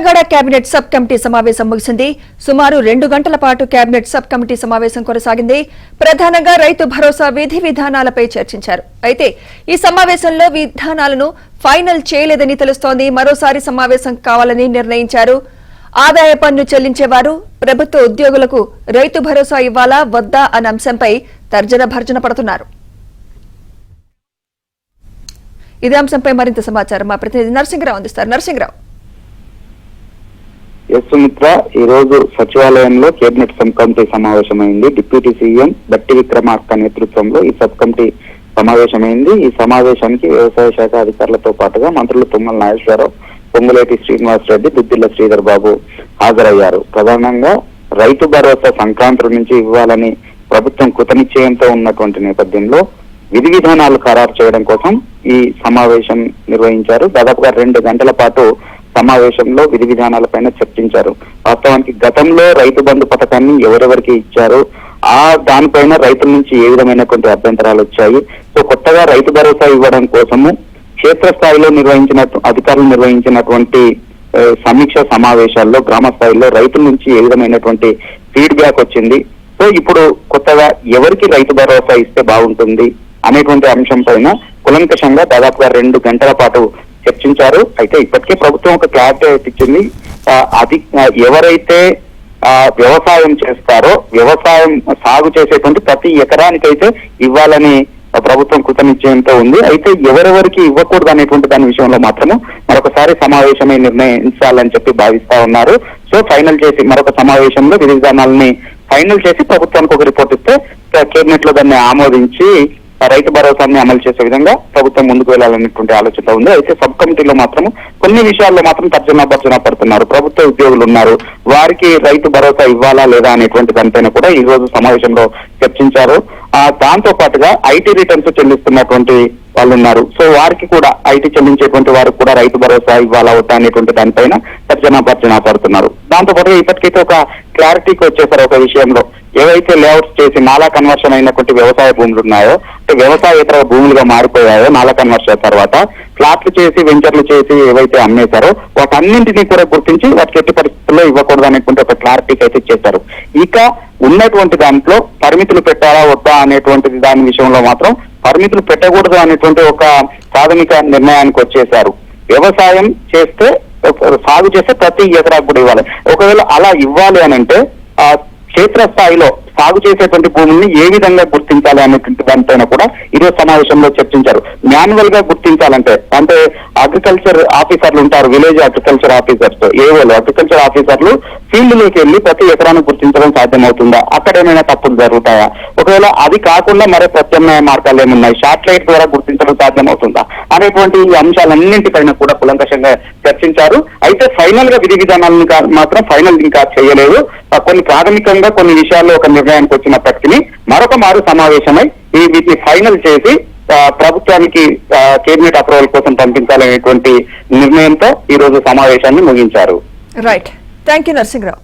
Telangana cabinet sub committee సమావేశం ముగిసింది. సుమారు 2 గంటల పాటు కేబినెట్ సబ్ కమిటీ సమావేశం కొనసాగింది. ప్రధానంగా రైతు భరోసా విధి విధానాలపై చర్చించారు. అయితే ఈ సమావేశంలో విధానాలను ఫైనల్ చేయలేదని తెలుస్తోంది. మరోసారి సమావేశం కావాలని నిర్ణయించారు. ఆదాయ పన్ను చెల్లించేవారు ప్రభుత్వ ఉద్యోగులకు రైతు భరోసా ఇవ్వాలా వద్దా అన్న అంశంపై తర్జన భర్జన పడుతున్నారు. ఇదే అంశంపై మరింత సమాచారం మా ప్రతినిధి నరసింహరావు అందిస్తారు. నరసింహరావు. సుమిత్ర, ఈ రోజు సచివాలయంలో కేబినెట్ సబ్ కమిటీ సమావేశమైంది. డిప్యూటీ సీఎం బట్టి విక్రమార్క నేతృత్వంలో ఈ సబ్ కమిటీ సమావేశమైంది. ఈ సమావేశానికి వ్యవసాయ శాఖ అధికారులతో పాటుగా మంత్రులు తుమ్మల నాగేశ్వరరావు, పొంగులేటి శ్రీనివాస్ రెడ్డి, దుద్దిళ్ల శ్రీధర్ బాబు హాజరయ్యారు. ప్రధానంగా రైతు భరోసా సంక్రాంతి నుంచి ఇవ్వాలని ప్రభుత్వం కృతనిశ్చయంతో ఉన్నటువంటి నేపథ్యంలో విధి విధానాలు ఖరారు చేయడం కోసం ఈ సమావేశం నిర్వహించారు. దాదాపుగా 2 గంటల పాటు సమావేశంలో విధి విధానాలపైన చర్చించారు. వాస్తవానికి గతంలో రైతు బంధు పథకాన్ని ఎవరెవరికి ఇచ్చారు, దానిపైన రైతుల నుంచి ఏ విధమైనటువంటి అభ్యంతరాలు వచ్చాయి, సో కొత్తగా రైతు భరోసా ఇవ్వడం కోసము క్షేత్రస్థాయిలో అధికారులు నిర్వహించినటువంటి సమీక్ష సమావేశాల్లో గ్రామ స్థాయిలో రైతుల నుంచి ఏ విధమైనటువంటి ఫీడ్బ్యాక్ వచ్చింది, సో ఇప్పుడు కొత్తగా ఎవరికి రైతు భరోసా ఇస్తే బాగుంటుంది అనేటువంటి అంశం పైన కులంకషంగా దాదాపుగా 2 గంటల పాటు చర్చించారు. అయితే ఇప్పటికే ప్రభుత్వం ఒక క్లారిటీ ఇచ్చింది. అది ఎవరైతే వ్యవసాయం చేస్తారో వ్యవసాయం సాగు చేసేటువంటి ప్రతి ఎకరానికైతే ఇవ్వాలని ప్రభుత్వం కృతనిశ్చయంతో ఉంది. అయితే ఎవరెవరికి ఇవ్వకూడదు అనేటువంటి దాని విషయంలో మాత్రము మరొకసారి సమావేశమై నిర్ణయించాలని చెప్పి భావిస్తా ఉన్నారు. సో ఫైనల్ చేసి మరొక సమావేశంలో విధి విధానాలని ఫైనల్ చేసి ప్రభుత్వానికి ఒక రిపోర్ట్ ఇస్తే కేబినెట్ లో దాన్ని ఆమోదించి రైతు భరోసాన్ని అమలు చేసే విధంగా ప్రభుత్వం ముందుకు వెళ్లాలనేటువంటి ఆలోచన ఉంది. అయితే సబ్ కమిటీలో మాత్రం కొన్ని విషయాల్లో మాత్రం తర్జన పడుతున్నారు. ప్రభుత్వ ఉద్యోగులు ఉన్నారు, వారికి రైతు భరోసా ఇవ్వాలా లేదా అనేటువంటి దానిపైన కూడా ఈ రోజు సమావేశంలో చర్చించారు. దాంతో పాటుగా ఐటీ రిటర్న్స్ చెల్లిస్తున్నటువంటి వాళ్ళు ఉన్నారు, సో వారికి కూడా ఐటీ చెల్లించేటువంటి వారికి కూడా రైతు భరోసా ఇవ్వాలా వద్దా అనేటువంటి దానిపైన తర్జన పడుతున్నారు. దాంతో పాటుగా ఇప్పటికైతే ఒక క్లారిటీకి వచ్చేసారు ఒక విషయంలో. ఏవైతే లేఅవుట్స్ చేసి నాలా కన్వర్షన్ అయినటువంటి వ్యవసాయ భూములు ఉన్నాయో, అంటే వ్యవసాయేతర భూములుగా మారిపోయాయో నాలా కన్వర్షన్ తర్వాత ఫ్లాట్లు చేసి వెంచర్లు చేసి ఏవైతే అమ్మేశారో వాటన్నింటినీ కూడా గుర్తించి వాటికి ఎట్టి పరిస్థితుల్లో ఇవ్వకూడదు అనేటువంటి ఒక క్లారిటీకి అయితే చేశారు. ఇక ఉన్నటువంటి దాంట్లో పరిమితులు పెట్టాలా వద్దా అనేటువంటిది దాని విషయంలో మాత్రం పరిమితులు పెట్టకూడదు అనేటువంటి ఒక ప్రాథమిక నిర్ణయానికి వచ్చేశారు. వ్యవసాయం చేస్తే సాగు చేస్తే ప్రతి ఎకరాకు కూడా ఇవ్వాలి. ఒకవేళ అలా ఇవ్వాలి అని అంటే క్షేత్రస్థాయిలో సాగు చేసేటువంటి భూముల్ని ఏ విధంగా గుర్తించాలి అనేటువంటి దానిపైన కూడా ఈరోజు సమావేశంలో చర్చించారు. మాన్యువల్ గా గుర్తించాలంటే అంటే అగ్రికల్చర్ ఆఫీసర్లు ఉంటారు, విలేజ్ అగ్రికల్చర్ ఆఫీసర్స్, ఏవోలు అగ్రికల్చర్ ఆఫీసర్లు ఫీల్డ్ లోకి వెళ్లి ప్రతి ఎకరాన్ని గుర్తించడం సాధ్యమవుతుందా, అక్కడ ఏమైనా తప్పులు జరుగుతాయా, ఒకవేళ అది కాకుండా మరే ప్రత్యామ్నాయ మార్గాలు ఏమున్నాయి, శాటిలైట్ ద్వారా గుర్తించడం సాధ్యమవుతుందా అనేటువంటి ఈ అంశాలన్నింటిపైన కూడా కులంకషంగా చర్చించారు. అయితే ఫైనల్ గా విధి విధానాలను మాత్రం ఫైనల్ ఇంకా చేయలేదు. కొన్ని ప్రాథమికంగా కొన్ని విషయాల్లో ఒక నిర్ణయానికి వచ్చినప్పటికీ మరొక మారు సమావేశమై వీటిని ఫైనల్ చేసి ప్రభుత్వానికి కేబినెట్ అప్రూవల్ కోసం పంపించాలనేటువంటి నిర్ణయంతో ఈ రోజు సమావేశాన్ని ముగించారు. Right, thank you Narasimharao.